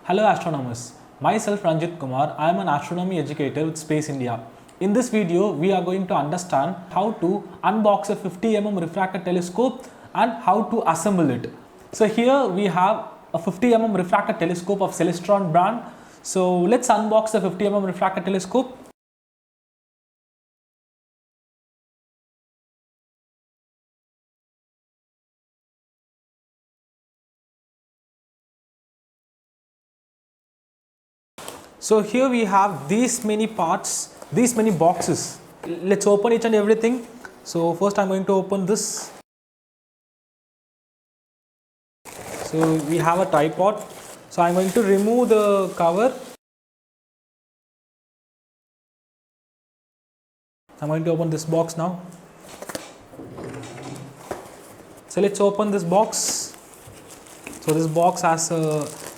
Hello astronomers, myself Ranjit Kumar, I am an astronomy educator with Space India. In this video, we are going to understand how to unbox a 50mm refractor telescope and how to assemble it. So here we have a 50mm refractor telescope of Celestron brand. So let's unbox the 50mm refractor telescope. So here we have these many parts, these many boxes. Let's open each and everything. So first I'm going to open this. So we have a tripod. So I'm going to remove the cover. I'm going to open this box now. So let's open this box. So this box has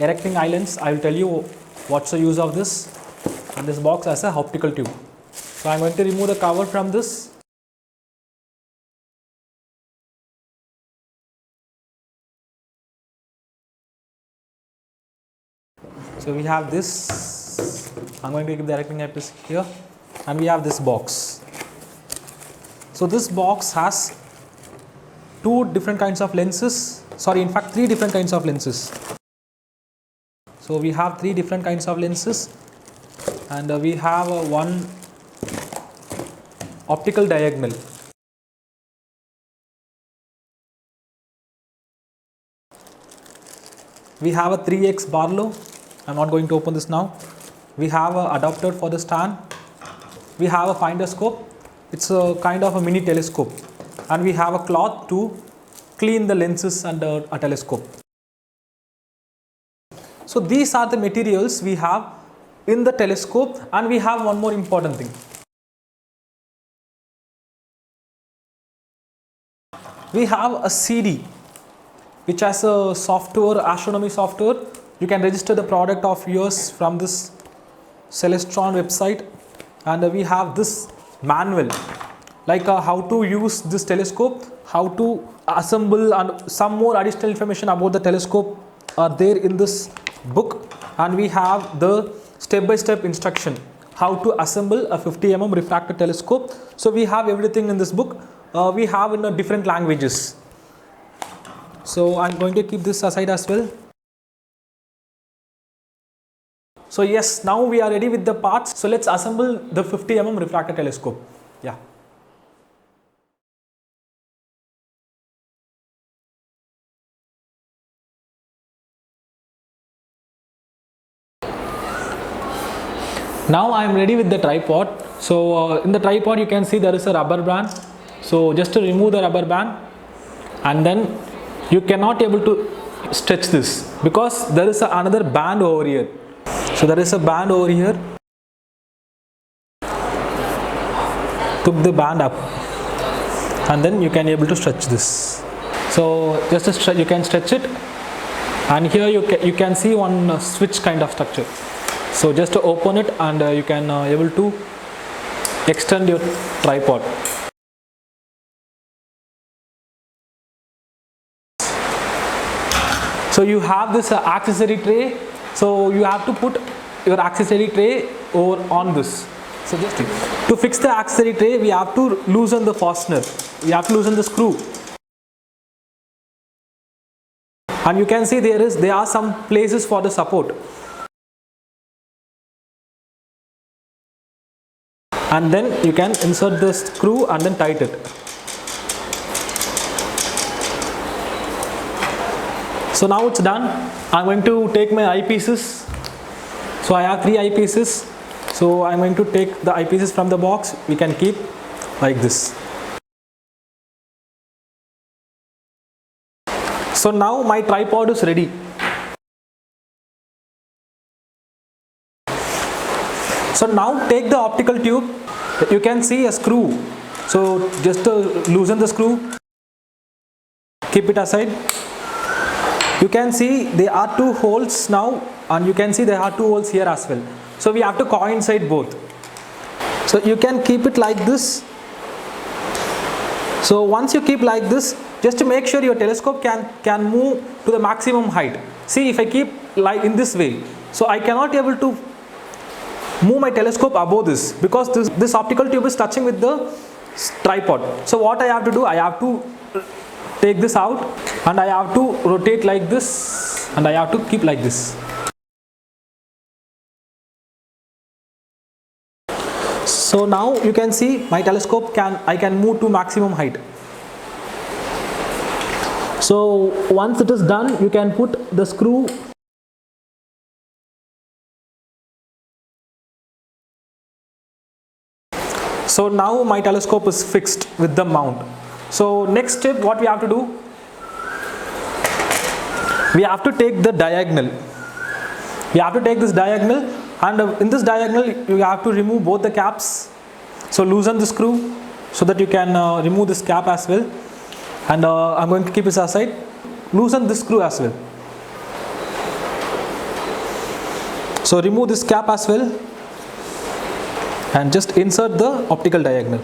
erecting islands. I will tell you what's the use of this. And this box has a optical tube. So I'm going to remove the cover from this. So we have this. I'm going to keep the erecting eyepiece here. And we have this box. So this box has two different kinds of lenses. Sorry, in fact, three different kinds of lenses. So we have three different kinds of lenses, and we have one optical diagonal. We have a 3x Barlow. I'm not going to open this now. We have an adapter for the stand. We have a finder scope. It's a kind of a mini telescope, and we have a cloth to clean the lenses under a telescope. So these are the materials we have in the telescope, and we have one more important thing. We have a CD which has a software, astronomy software. You can register the product of yours from this Celestron website, and we have this manual like how to use this telescope, how to assemble, and some more additional information about the telescope are there in this book. And we have the step-by-step instruction how to assemble a 50mm refractor telescope. So we have everything in this book. We have in different languages. So I'm going to keep this aside as well. So yes, now we are ready with the parts. So let's assemble the 50mm refractor telescope. Yeah. Now I am ready with the tripod. So in the tripod you can see there is a rubber band. So just to remove the rubber band, and then you cannot able to stretch this because there is another band over here. So there is a band over here. Took the band up, and then you can able to stretch this. So just to stretch, you can stretch it, and here you can see one switch kind of structure. So just to open it, and you can able to extend your tripod. So you have this accessory tray. So you have to put your accessory tray over on this. So just to fix the accessory tray, we have to loosen the fastener. We have to loosen the screw. And you can see there are some places for the support. And then you can insert the screw and then tighten it. So now it's done. I'm going to take my eyepieces. So I have three eyepieces. So I'm going to take the eyepieces from the box. We can keep like this. So now my tripod is ready. So now take the optical tube. You can see a screw. So just loosen the screw. Keep it aside. You can see there are two holes now, and you can see there are two holes here as well. So we have to coincide both. So you can keep it like this. So once you keep like this, just to make sure your telescope can move to the maximum height. See, if I keep like in this way, So I cannot able to move my telescope above this because this optical tube is touching with the tripod. So what I have to do, I have to take this out and I have to rotate like this and I have to keep like this. So now you can see my telescope I can move to maximum height. So once it is done, you can put the screw. So now my telescope is fixed with the mount. So next step, what we have to do, we have to take the diagonal. We have to take this diagonal, and in this diagonal you have to remove both the caps. So loosen the screw so that you can remove this cap as well. And I'm going to keep this aside. Loosen this screw as well. So remove this cap as well and just insert the optical diagonal.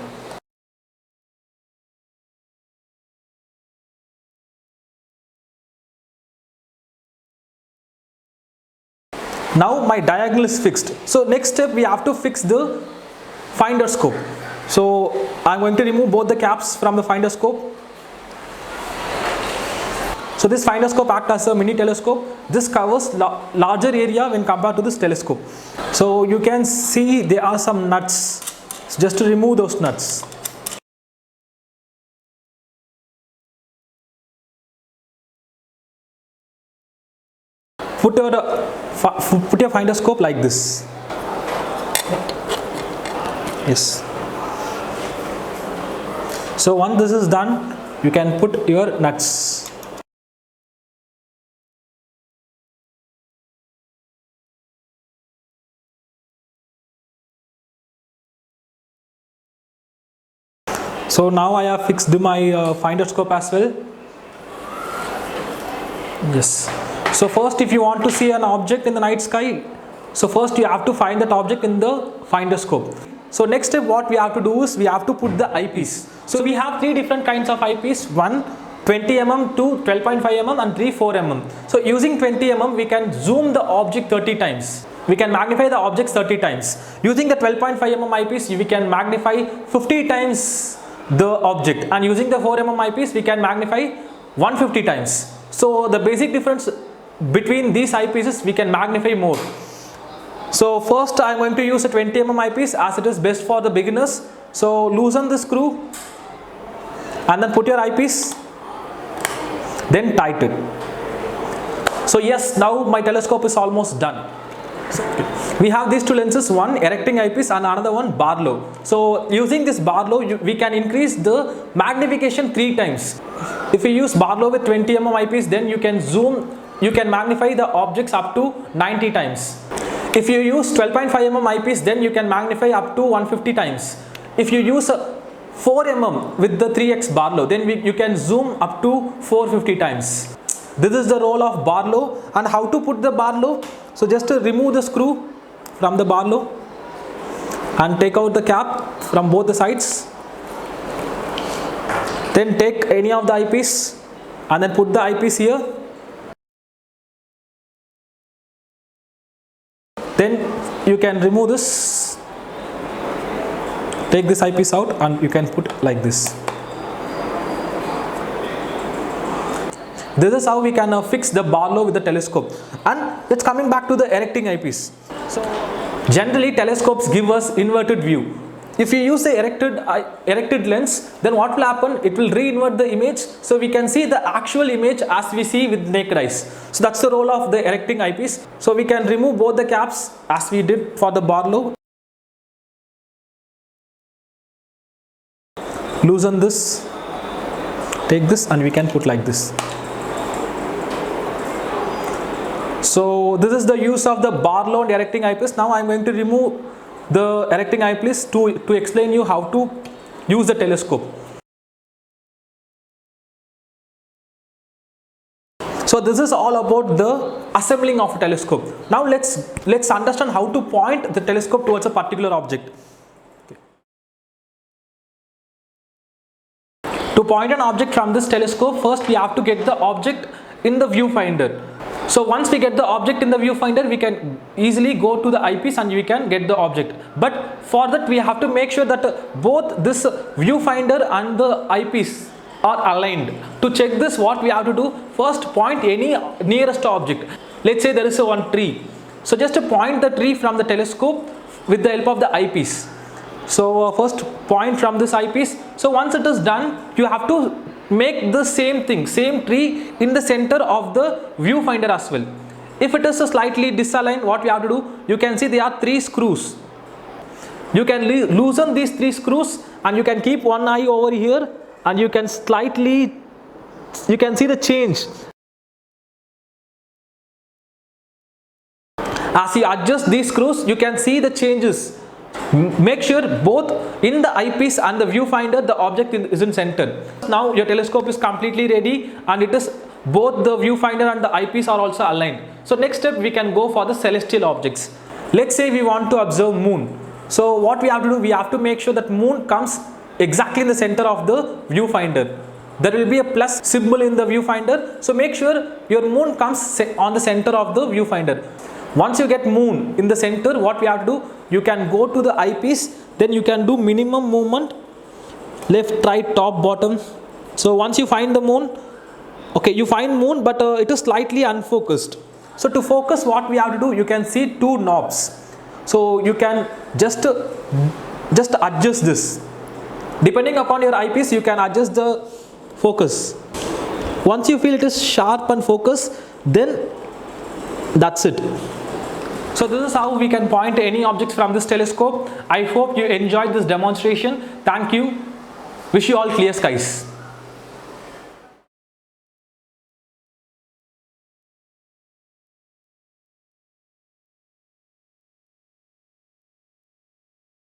Now my diagonal is fixed. So next step, we have to fix the finder scope. So I'm going to remove both the caps from the finder scope. So this finder scope acts as a mini telescope. This covers larger area when compared to this telescope. So you can see there are some nuts. So just to remove those nuts. Put your finder scope like this. Yes. So once this is done, you can put your nuts. So now I have fixed my finder scope as well. Yes. So first, if you want to see an object in the night sky, so first you have to find that object in the finder scope. So next step, what we have to do is we have to put the eyepiece. So we have three different kinds of eyepiece. One 20 mm, two 12.5 mm and three 4 mm. So using 20 mm, we can zoom the object 30 times. We can magnify the objects 30 times. Using the 12.5 mm eyepiece, we can magnify 50 times the object, and using the 4 mm eyepiece, we can magnify 150 times. So the basic difference between these eyepieces, we can magnify more. So first I am going to use a 20 mm eyepiece as it is best for the beginners. So loosen the screw and then put your eyepiece, then tighten it. So yes, now my telescope is almost done. We have these two lenses, one erecting eyepiece and another one Barlow. So using this Barlow, we can increase the magnification 3 times. If you use Barlow with 20 mm eyepiece, then you can zoom, you can magnify the objects up to 90 times. If you use 12.5 mm eyepiece, then you can magnify up to 150 times. If you use a 4 mm with the 3x Barlow, then you can zoom up to 450 times. This is the role of Barlow. And how to put the Barlow? So just to remove the screw from the Barlow and take out the cap from both the sides. Then take any of the eyepiece and then put the eyepiece here. Then you can remove this. Take this eyepiece out and you can put like this. This is how we can fix the Barlow with the telescope. And it's coming back to the erecting eyepiece. So generally telescopes give us inverted view. If you use the erected lens, then what will happen? It will re-invert the image, so we can see the actual image as we see with naked eyes. So that's the role of the erecting eyepiece. So we can remove both the caps as we did for the Barlow. Loosen this, take this and we can put like this. So this is the use of the Barlow and erecting eyepiece. Now I am going to remove the erecting eyepiece to explain you how to use the telescope. So this is all about the assembling of a telescope. Now let's understand how to point the telescope towards a particular object. To point an object from this telescope, first we have to get the object in the viewfinder. So once we get the object in the viewfinder, we can easily go to the eyepiece and we can get the object. But for that we have to make sure that both this viewfinder and the eyepiece are aligned. To check this, what we have to do, first point any nearest object. Let's say there is one tree. So just point the tree from the telescope with the help of the eyepiece. So first point from this eyepiece. So once it is done, you have to make the same thing, same tree in the center of the viewfinder as well. If it is slightly disaligned, what we have to do, you can see there are 3 screws. You can loosen these 3 screws and you can keep one eye over here and you can slightly, you can see the change. As you adjust these screws, you can see the changes. Make sure both in the eyepiece and the viewfinder the object is in center. Now your telescope is completely ready and it is both the viewfinder and the eyepiece are also aligned. So next step we can go for the celestial objects. Let's say we want to observe moon. So what we have to do, we have to make sure that moon comes exactly in the center of the viewfinder. There will be a plus symbol in the viewfinder. So make sure your moon comes on the center of the viewfinder. Once you get moon in the center, what we have to do, you can go to the eyepiece, then you can do minimum movement, left, right, top, bottom. So once you find the moon, okay, you find moon but it is slightly unfocused. So to focus, what we have to do, you can see 2 knobs. So you can just adjust this. Depending upon your eyepiece, you can adjust the focus. Once you feel it is sharp and focused, then that's it. So this is how we can point any objects from this telescope. I hope you enjoyed this demonstration. Thank you. Wish you all clear skies.